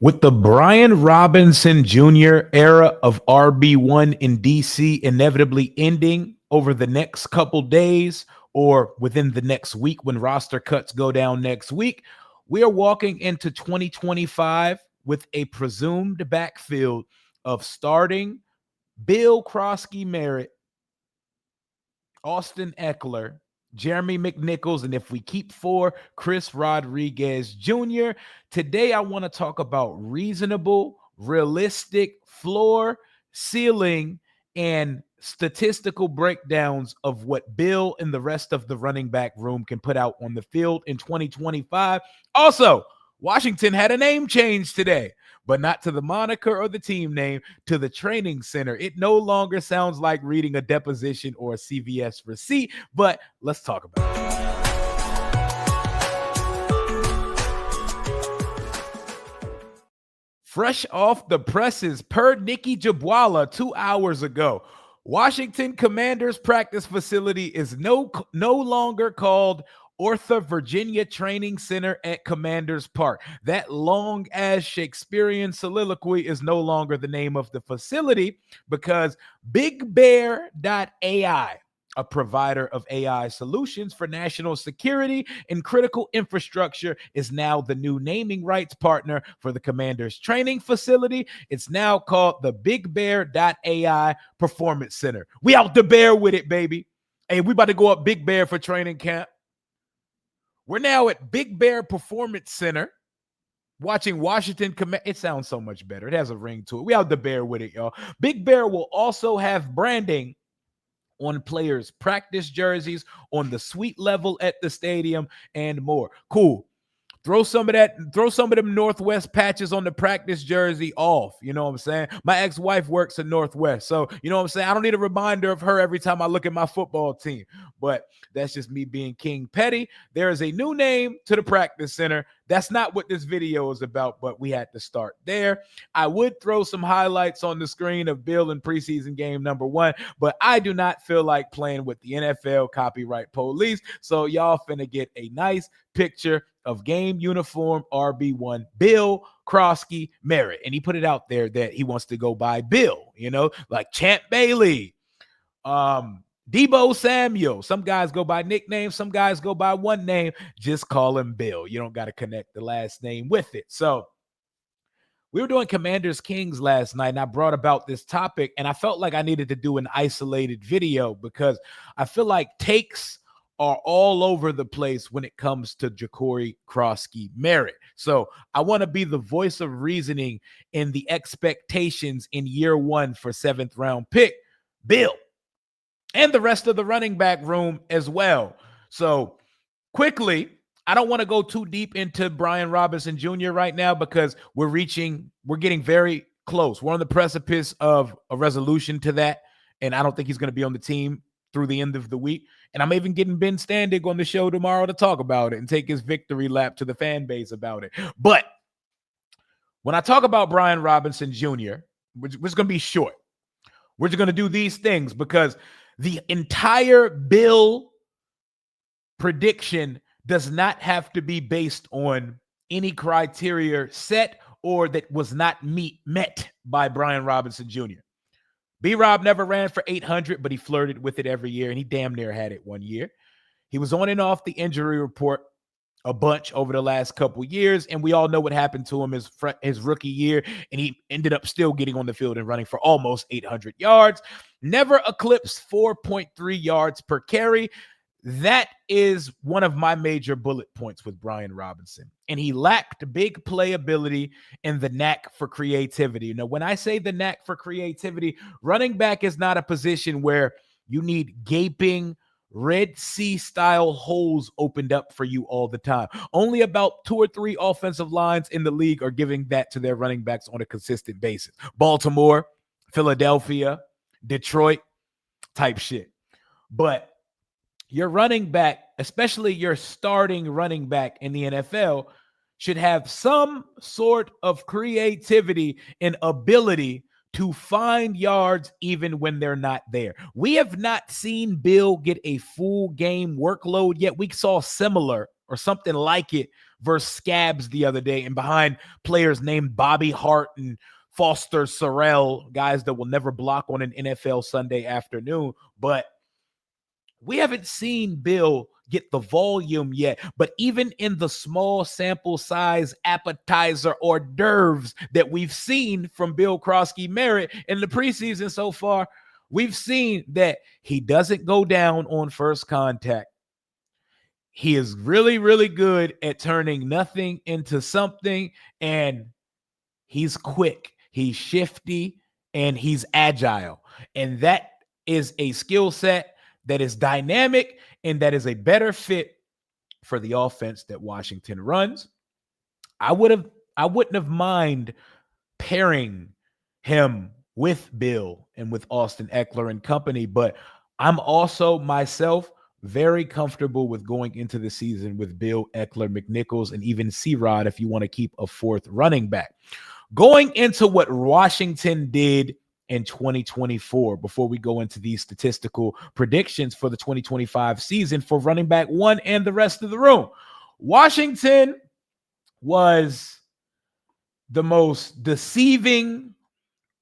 With the Brian Robinson Jr. era of RB1 in DC inevitably ending over the next couple days or within the next week when roster cuts go down next week, we are walking into 2025 with a presumed backfield of starting Bill Croskey Merritt, Austin Eckler, Jeremy McNichols, and if we keep four, Chris Rodriguez Jr. Today, I want to talk about reasonable, realistic floor, ceiling, and statistical breakdowns of what Bill and the rest of the running back room can put out on the field in 2025. Also, Washington had a name change today, but not to the moniker or the team name, to the training center. It no longer sounds like reading a deposition or a CVS receipt, but let's talk about it. Fresh off the presses, per Nikki Jabwala 2 hours ago, Washington Commanders practice facility is no longer called Ortha Virginia Training Center at Commanders Park. That long-ass Shakespearean soliloquy is no longer the name of the facility because BigBear.ai, a provider of AI solutions for national security and critical infrastructure, is now the new naming rights partner for the Commanders training facility. It's now called the BigBear.ai Performance Center. We out the bear with it, baby. Hey, we about to go up Big Bear for training camp. We're now at Big Bear Performance Center watching Washington Command. It sounds so much better. It has a ring to it. We out the bear with it, y'all. Big Bear will also have branding on players' practice jerseys, on the suite level at the stadium, and more. Cool. Throw some of them Northwest patches on the practice jersey off. You know what I'm saying? My ex-wife works at Northwest. So, you know what I'm saying? I don't need a reminder of her every time I look at my football team. But that's just me being King Petty. There is a new name to the practice center. That's not what this video is about, but we had to start there. I would throw some highlights on the screen of Bill in preseason game number 1, but I do not feel like playing with the NFL copyright police. So y'all finna get a nice picture of game uniform RB1 Bill Croskey Merritt. And he put it out there that he wants to go by Bill, you know, like Champ Bailey, Debo Samuel. Some guys go by nicknames, some guys go by one name. Just call him Bill. You don't got to connect the last name with it. So we were doing Commanders Kings last night, and I brought about this topic, and I felt like I needed to do an isolated video because I feel like takes are all over the place when it comes to Ja'Cory Croskey Merritt. So I want to be the voice of reasoning in the expectations in year 1 for 7th round pick, Bill, and the rest of the running back room as well. So quickly, I don't want to go too deep into Brian Robinson Jr. right now because we're getting very close. We're on the precipice of a resolution to that, and I don't think he's going to be on the team through the end of the week. And I'm even getting Ben Standig on the show tomorrow to talk about it and take his victory lap to the fan base about it. But when I talk about Brian Robinson Jr., which is going to be short, we're just going to do these things because the entire Bill prediction does not have to be based on any criteria set or that was not met by Brian Robinson Jr. B-Rob never ran for 800, but he flirted with it every year, and he damn near had it one year. He was on and off the injury report a bunch over the last couple years, and we all know what happened to him his rookie year, and he ended up still getting on the field and running for almost 800 yards. Never eclipsed 4.3 yards per carry. That is one of my major bullet points with Brian Robinson. And he lacked big playability and the knack for creativity. Now, when I say the knack for creativity, running back is not a position where you need gaping Red Sea style holes opened up for you all the time. Only about 2 or 3 offensive lines in the league are giving that to their running backs on a consistent basis. Baltimore, Philadelphia, Detroit type shit. But your running back, especially your starting running back in the NFL, should have some sort of creativity and ability to find yards even when they're not there. We have not seen Bill get a full game workload yet. We saw similar or something like it versus Scabs the other day and behind players named Bobby Hart and Foster Sorrell, guys that will never block on an NFL Sunday afternoon. But we haven't seen Bill get the volume yet. But even in the small sample size appetizer hors d'oeuvres that we've seen from Bill Croskey Merritt in the preseason so far, we've seen that he doesn't go down on first contact. He is really, really good at turning nothing into something, and he's quick, he's shifty, and he's agile. And that is a skill set that is dynamic and that is a better fit for the offense that Washington runs. I wouldn't have mind pairing him with Bill and with Austin Eckler and company, but I'm also myself very comfortable with going into the season with Bill, Eckler, McNichols, and even C-Rod if you want to keep a fourth running back. Going into what Washington did in 2024, before we go into these statistical predictions for the 2025 season for running back one and the rest of the room, Washington was the most deceiving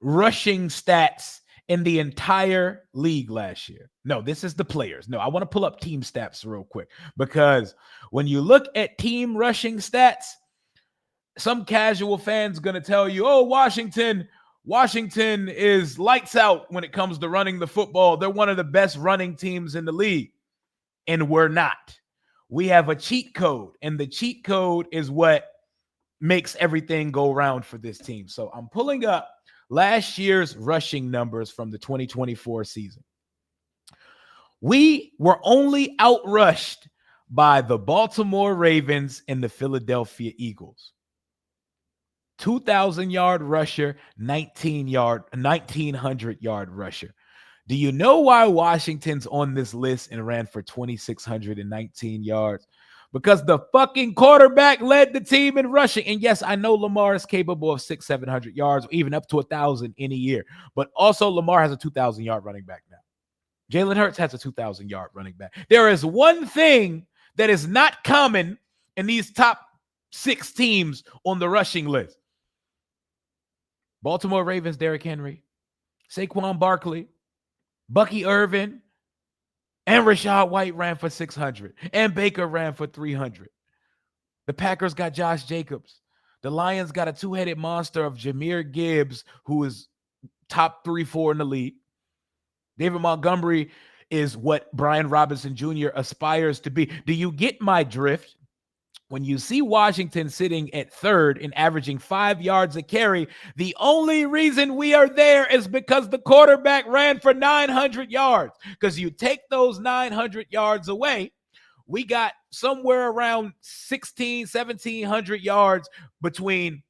rushing stats in the entire league last year. No, this is the players. No, I want to pull up team stats real quick, because when you look at team rushing stats, some casual fans going to tell you, oh, Washington is lights out when it comes to running the football. They're one of the best running teams in the league. And we're not. We have a cheat code, and the cheat code is what makes everything go round for this team. So I'm pulling up last year's rushing numbers from the 2024 season. We were only outrushed by the Baltimore Ravens and the Philadelphia Eagles. 2,000-yard rusher, 1,900-yard rusher. Do you know why Washington's on this list and ran for 2,619 yards? Because the fucking quarterback led the team in rushing. And yes, I know Lamar is capable of 600-700 yards, or even up to 1,000 in a year. But also Lamar has a 2,000-yard running back now. Jalen Hurts has a 2,000-yard running back. There is one thing that is not common in these top 6 teams on the rushing list. Baltimore Ravens, Derrick Henry, Saquon Barkley, Bucky Irvin, and Rachaad White ran for 600, and Baker ran for 300. The Packers got Josh Jacobs. The Lions got a two-headed monster of Jahmyr Gibbs, who is top 3-4 in the league. David Montgomery is what Brian Robinson Jr. aspires to be. Do you get my drift? When you see Washington sitting at third and averaging 5 yards a carry, the only reason we are there is because the quarterback ran for 900 yards. Because you take those 900 yards away, we got somewhere around 1,700 yards between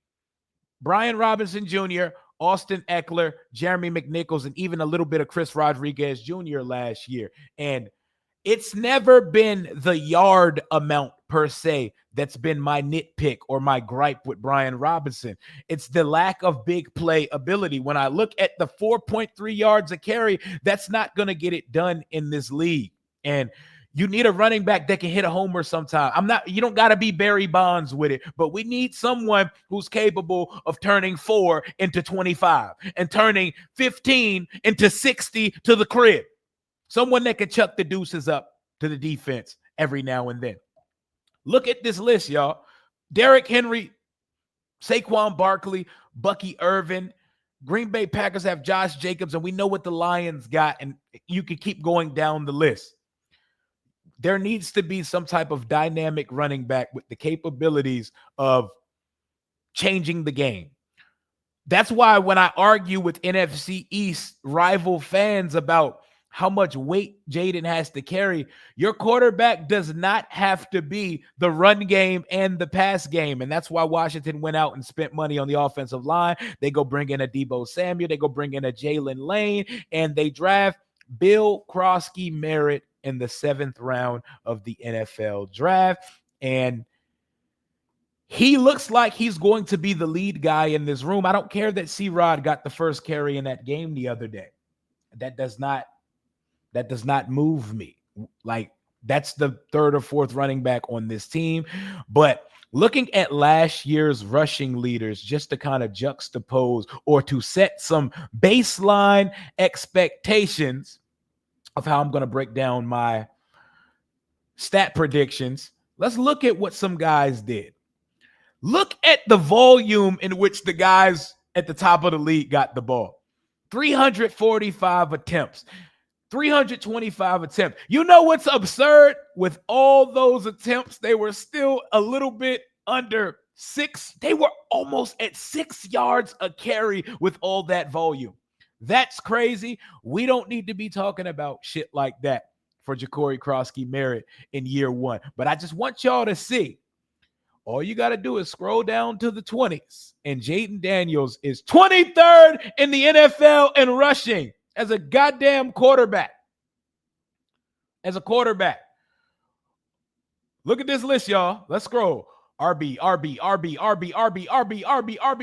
Brian Robinson Jr., Austin Eckler, Jeremy McNichols, and even a little bit of Chris Rodriguez Jr. last year. And it's never been the yard amount per se that's been my nitpick or my gripe with Brian Robinson. It's the lack of big play ability. When I look at the 4.3 yards a carry, that's not going to get it done in this league. And you need a running back that can hit a homer sometime. You don't got to be Barry Bonds with it, but we need someone who's capable of turning 4 into 25 and turning 15 into 60 to the crib. Someone that can chuck the deuces up to the defense every now and then. Look at this list, y'all. Derrick Henry, Saquon Barkley, Bucky Irvin. Green Bay Packers have Josh Jacobs, and we know what the Lions got, and you could keep going down the list. There needs to be some type of dynamic running back with the capabilities of changing the game. That's why when I argue with NFC East rival fans about how much weight Jaden has to carry, your quarterback does not have to be the run game and the pass game. And that's why Washington went out and spent money on the offensive line. They go bring in a Deebo Samuel. They go bring in a Jalen Lane, and they draft Bill Croskey Merritt in the 7th round of the NFL draft. And he looks like he's going to be the lead guy in this room. I don't care that C-Rod got the first carry in that game the other day. That does not move me. Like, That's the third or fourth running back on this team. But looking at last year's rushing leaders, just to kind of juxtapose or to set some baseline expectations of how I'm going to break down my stat predictions, let's look at what some guys did. Look at the volume in which the guys at the top of the league got the ball. 345 attempts. 325 attempts. You know what's absurd? With all those attempts, they were still a little bit under 6. They were almost at 6 yards a carry with all that volume. That's crazy. We don't need to be talking about shit like that for Croskey Merritt in year 1. But I just want y'all to see. All you got to do is scroll down to the 20s, and Jaden Daniels is 23rd in the NFL in rushing as a goddamn quarterback. As a quarterback. Look at this list, y'all. Let's scroll. RB.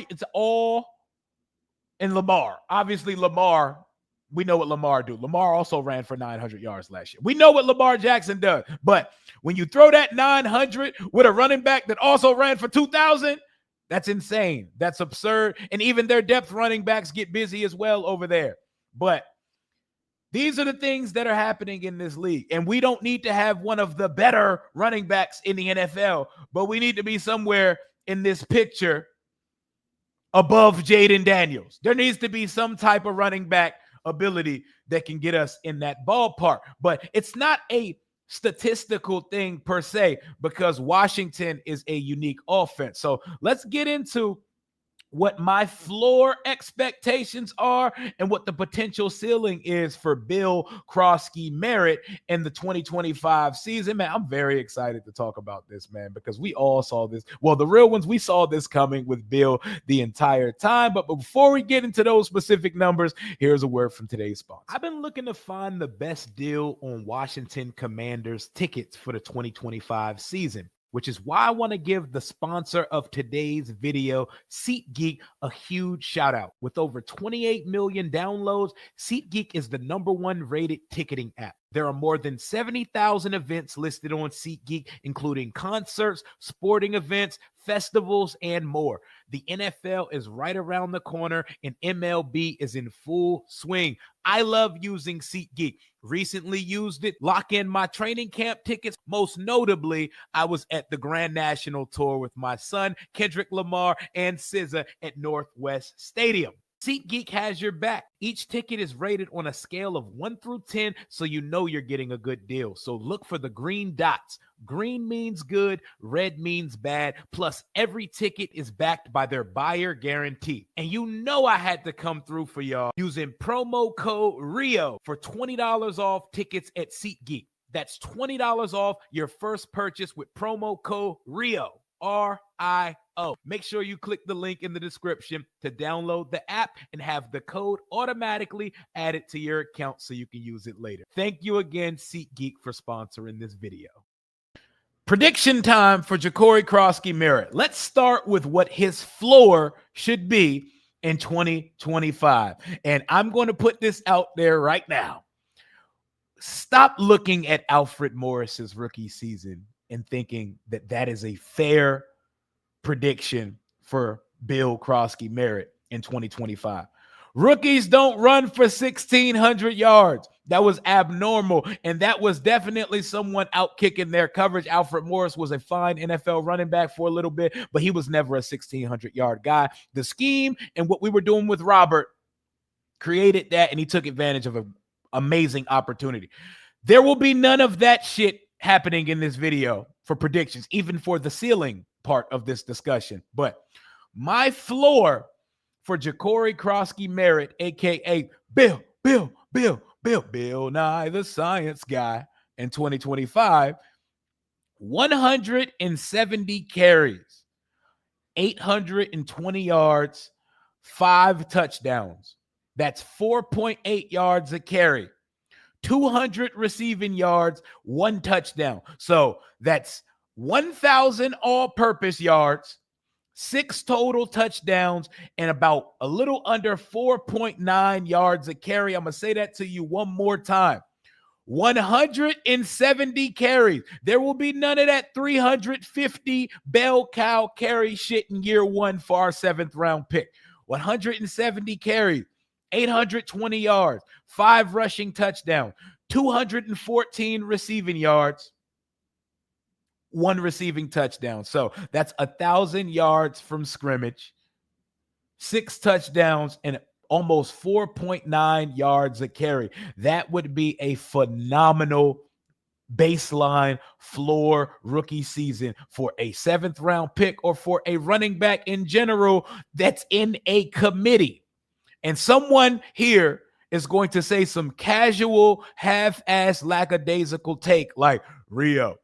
It's all in Lamar. Obviously, Lamar, we know what Lamar do. Lamar also ran for 900 yards last year. We know what Lamar Jackson does. But when you throw that 900 with a running back that also ran for 2,000, that's insane. That's absurd. And even their depth running backs get busy as well over there. But these are the things that are happening in this league. And we don't need to have one of the better running backs in the NFL, but we need to be somewhere in this picture above Jaden Daniels. There needs to be some type of running back ability that can get us in that ballpark. But it's not a statistical thing per se, because Washington is a unique offense. So let's get into what my floor expectations are and what the potential ceiling is for Bill Croskey Merritt in the 2025 season. Man, I'm very excited to talk about this, man, because we all saw this. Well, the real ones, we saw this coming with Bill the entire time. But before we get into those specific numbers, here's a word from today's sponsor. I've been looking to find the best deal on Washington Commanders tickets for the 2025 season, which is why I want to give the sponsor of today's video, SeatGeek, a huge shout out. With over 28 million downloads, SeatGeek is the #1 rated ticketing app. There are more than 70,000 events listed on SeatGeek, including concerts, sporting events, festivals, and more. The NFL is right around the corner, and MLB is in full swing. I love using SeatGeek. Recently used it, lock in my training camp tickets. Most notably, I was at the Grand National Tour with my son, Kendrick Lamar, and SZA at Northwest Stadium. SeatGeek has your back. Each ticket is rated on a scale of 1 through 10, so you know you're getting a good deal. So look for the green dots. Green means good, red means bad. Plus, every ticket is backed by their buyer guarantee. And you know I had to come through for y'all using promo code RIO for $20 off tickets at SeatGeek. That's $20 off your first purchase with promo code RIO. RIO. Make sure you click the link in the description to download the app and have the code automatically added to your account so you can use it later. Thank you again, SeatGeek, for sponsoring this video. Prediction time for Croskey Merritt. Let's start with what his floor should be in 2025. And I'm going to put this out there right now. Stop looking at Alfred Morris's rookie season and thinking that that is a fair prediction for Bill Croskey Merritt in 2025. Rookies don't run for 1,600 yards. That was abnormal, and that was definitely someone out kicking their coverage. Alfred Morris was a fine NFL running back for a little bit, but he was never a 1,600-yard guy. The scheme and what we were doing with Robert created that, and he took advantage of an amazing opportunity. There will be none of that shit happening in this video for predictions, even for the ceiling part of this discussion. But my floor for Croskey Merritt, aka Bill Nye the Science Guy in 2025, 170 carries, 820 yards, 5 touchdowns. That's 4.8 yards a carry. 200 receiving yards, 1 touchdown. So that's 1,000 all-purpose yards, 6 total touchdowns, and about a little under 4.9 yards a carry. I'm going to say that to you one more time. 170 carries. There will be none of that 350 bell cow carry shit in year one for our 7th round pick. 170 carries, 820 yards, 5 rushing touchdowns, 214 receiving yards, 1 receiving touchdown. So that's 1,000 yards from scrimmage, 6 touchdowns, and almost 4.9 yards a carry. That would be a phenomenal baseline floor rookie season for a 7th round pick or for a running back in general that's in a committee. And someone here is going to say some casual, half-ass, lackadaisical take like, Rio,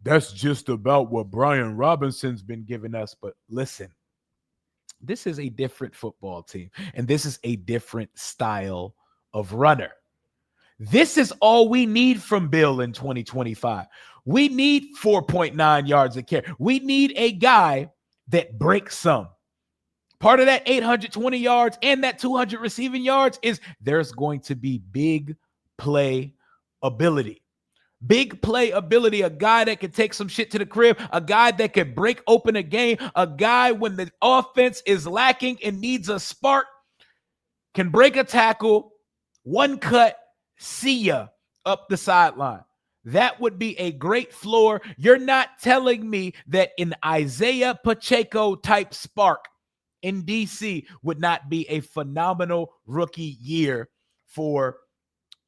that's just about what Brian Robinson's been giving us. But listen, this is a different football team, and this is a different style of runner. This is all we need from Bill in 2025. We need 4.9 yards a carry. We need a guy that breaks some. Part of that 820 yards and that 200 receiving yards is there's going to be big play ability. Big play ability, a guy that can take some shit to the crib, a guy that can break open a game, a guy when the offense is lacking and needs a spark, can break a tackle, one cut, see ya up the sideline. That would be a great floor. You're not telling me that an Isaiah Pacheco type spark in DC would not be a phenomenal rookie year for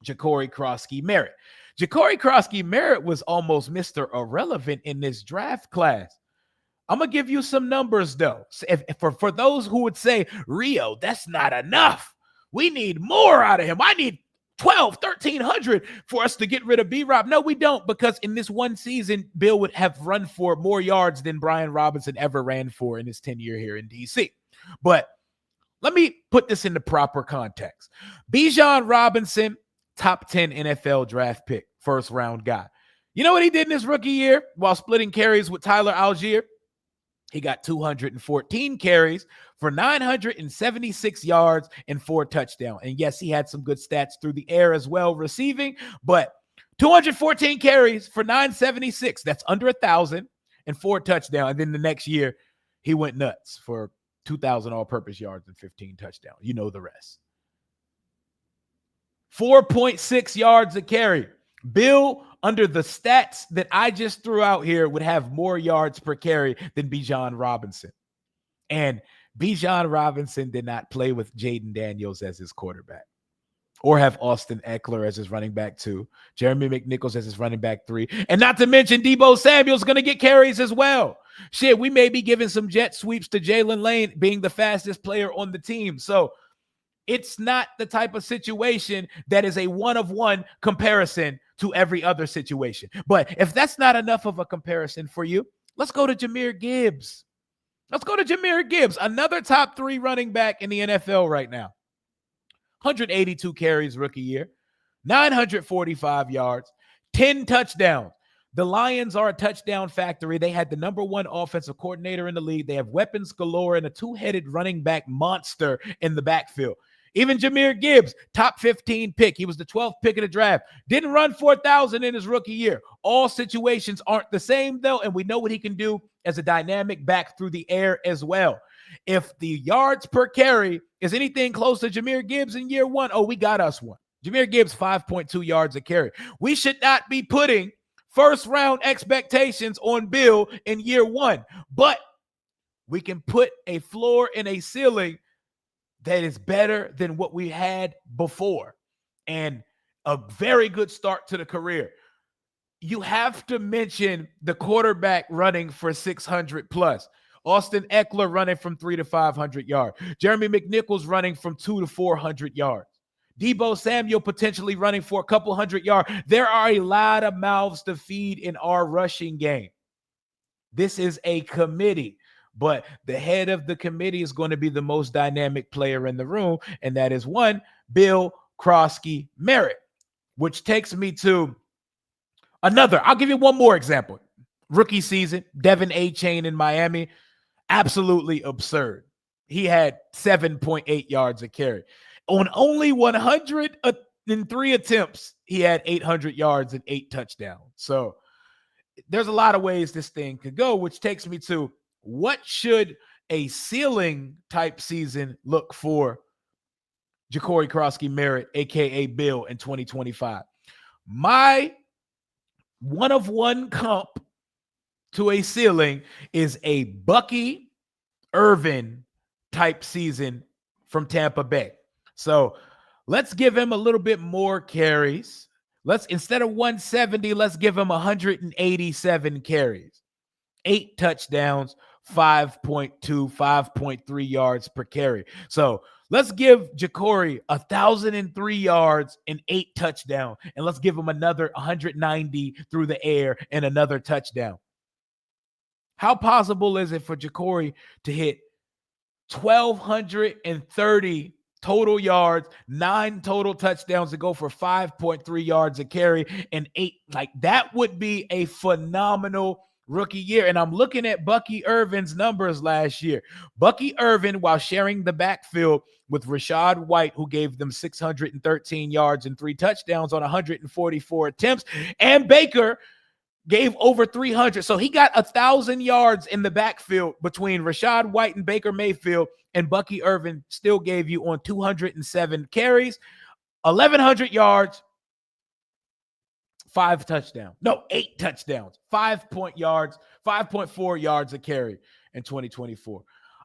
Ja'Cory Croskey Merritt. Ja'Cory Croskey Merritt was almost Mr. Irrelevant in this draft class. I'm going to give you some numbers, though. For those who would say, Rio, that's not enough. We need more out of him. I need 1,300 for us to get rid of B-Rob. No, we don't, because in this one season, Bill would have run for more yards than Brian Robinson ever ran for in his tenure here in D.C. But let me put this into proper context. Bijan Robinson, top 10 NFL draft pick, first round guy. You know what he did in his rookie year while splitting carries with Tyler Algier? He got 214 carries for 976 yards and 4 touchdowns. And yes, he had some good stats through the air as well, receiving, but 214 carries for 976. That's under 1,000 and 4 touchdowns. And then the next year, he went nuts for 2,000 all-purpose yards and 15 touchdowns. You know the rest. 4.6 yards a carry. Bill, under the stats that I just threw out here, would have more yards per carry than Bijan Robinson. And Bijan Robinson did not play with Jaden Daniels as his quarterback or have Austin Eckler as his running back 2, Jeremy McNichols as his running back 3, and not to mention Deebo Samuel's going to get carries as well. Shit, we may be giving some jet sweeps to Jalen Lane being the fastest player on the team. So it's not the type of situation that is a one-of-one comparison to every other situation. But if that's not enough of a comparison for you, let's go to Jahmyr Gibbs. Let's go to Jahmyr Gibbs, another top 3 running back in the NFL right now. 182 carries rookie year, 945 yards, 10 touchdowns. The Lions are a touchdown factory. They had the number 1 offensive coordinator in the league. They have weapons galore and a 2-headed running back monster in the backfield. Even Jahmyr Gibbs, top 15 pick. He was the 12th pick of the draft. Didn't run 4,000 in his rookie year. All situations aren't the same, though, and we know what he can do as a dynamic back through the air as well. If the yards per carry is anything close to Jahmyr Gibbs in year 1, oh, we got us one. Jahmyr Gibbs, 5.2 yards a carry. We should not be putting first-round expectations on Bill in year 1, but we can put a floor and a ceiling that is better than what we had before and a very good start to the career. You have to mention the quarterback running for 600 plus. Austin Eckler running from 300 to 500 yards. Jeremy McNichols running from 200 to 400 yards. Deebo Samuel potentially running for a couple hundred yards. There are a lot of mouths to feed in our rushing game. This is a committee, but the head of the committee is going to be the most dynamic player in the room, and that is one, Bill Croskey Merritt, which takes me to another. I'll give you one more example. Rookie season, Devin A-Chain in Miami, absolutely absurd. He had 7.8 yards a carry. On only 100 In 3 attempts, he had 800 yards and 8 touchdowns. So there's a lot of ways this thing could go, which takes me to what should a ceiling type season look for Ja'Cory Croskey Merritt, aka Bill, in 2025. My one of one comp to a ceiling is a Bucky Irvin type season from Tampa Bay. So let's give him a little bit more carries. Let's, instead of 170, let's give him 187 carries, 8 touchdowns, 5.2, 5.3 yards per carry. So let's give Ja'Cory 1,003 yards and 8 touchdowns, and let's give him another 190 through the air and another touchdown. How possible is it for Ja'Cory to hit 1,230 total yards, 9 total touchdowns to go for 5.3 yards a carry and 8? Like, that would be a phenomenal rookie year. And I'm looking at Bucky Irvin's numbers last year. Bucky Irvin, while sharing the backfield with Rachaad White, who gave them 613 yards and 3 touchdowns on 144 attempts, and Baker gave over 300. So he got 1,000 yards in the backfield between Rachaad White and Baker Mayfield, and Bucky Irvin still gave you on 207 carries, 1,100 yards, 8 touchdowns, 5.4 yards a carry in 2024.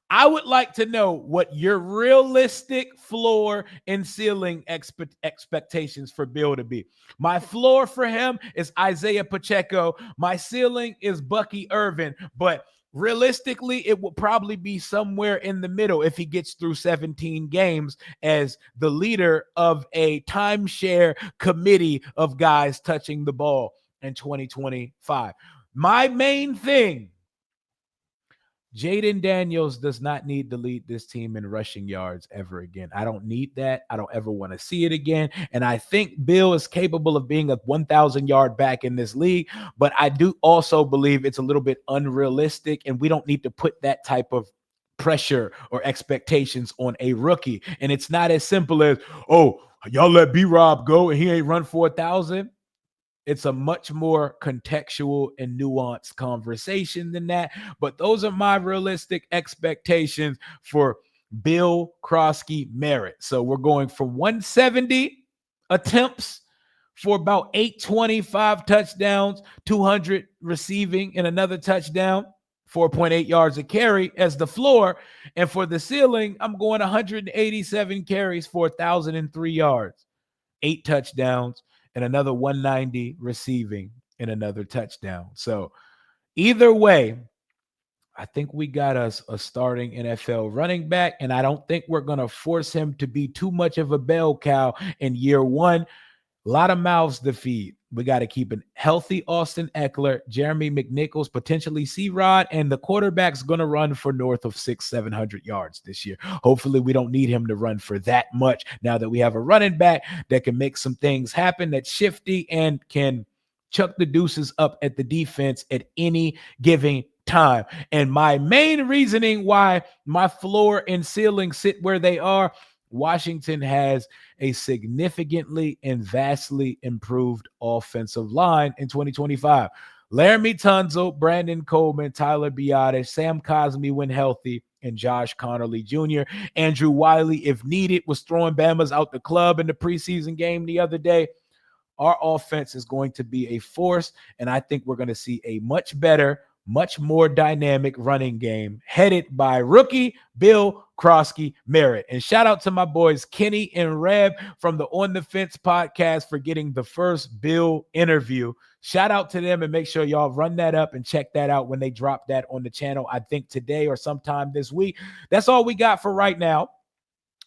I would like to know what your realistic floor and ceiling expectations for Bill to be. My floor for him is Isaiah Pacheco. My ceiling is Bucky Irvin, but realistically, it will probably be somewhere in the middle if he gets through 17 games as the leader of a timeshare committee of guys touching the ball in 2025. My main thing, Jaden Daniels does not need to lead this team in rushing yards ever again. I don't need that. I don't ever want to see it again. And I think Bill is capable of being a 1,000-yard back in this league, but I do also believe it's a little bit unrealistic, and we don't need to put that type of pressure or expectations on a rookie. And it's not as simple as, oh, y'all let B-Rob go and he ain't run for 1,000. It's a much more contextual and nuanced conversation than that. But those are my realistic expectations for Bill Croskey Merritt. So we're going from 170 attempts for about 825 touchdowns, 200 receiving and another touchdown, 4.8 yards a carry as the floor. And for the ceiling, I'm going 187 carries for 1,003 yards, 8 touchdowns, and another 190 receiving and another touchdown. So either way, I think we got us a starting NFL running back, and I don't think we're going to force him to be too much of a bell cow in year one. A lot of mouths to feed. We got to keep a healthy Austin Eckler, Jeremy McNichols, potentially C-Rod, and the quarterback's going to run for north of 600-700 yards this year. Hopefully we don't need him to run for that much now that we have a running back that can make some things happen, that's shifty and can chuck the deuces up at the defense at any given time. And my main reasoning why my floor and ceiling sit where they are, Washington has a significantly and vastly improved offensive line in 2025. Laramie Tunsil, Brandon Coleman, Tyler Biadasz, Sam Cosmi when healthy, and Josh Connerly Jr. Andrew Wiley, if needed, was throwing Bama's out the club in the preseason game the other day. Our offense is going to be a force, and I think we're going to see a much better, much more dynamic running game headed by rookie Bill Croskey Merritt. And shout out to my boys Kenny and Reb from the On the Fence podcast for getting the first Bill interview. Shout out to them, and make sure y'all run that up and check that out when they drop that on the channel, I think today or sometime this week. That's all we got for right now.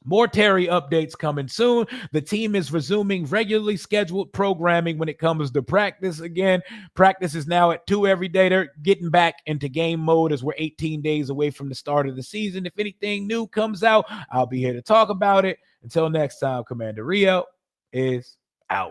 More Terry updates coming soon. The team is resuming regularly scheduled programming when it comes to practice again. Practice is now at 2 every day. They're getting back into game mode as we're 18 days away from the start of the season. If anything new comes out, I'll be here to talk about it. Until next time, Commander Rio is out.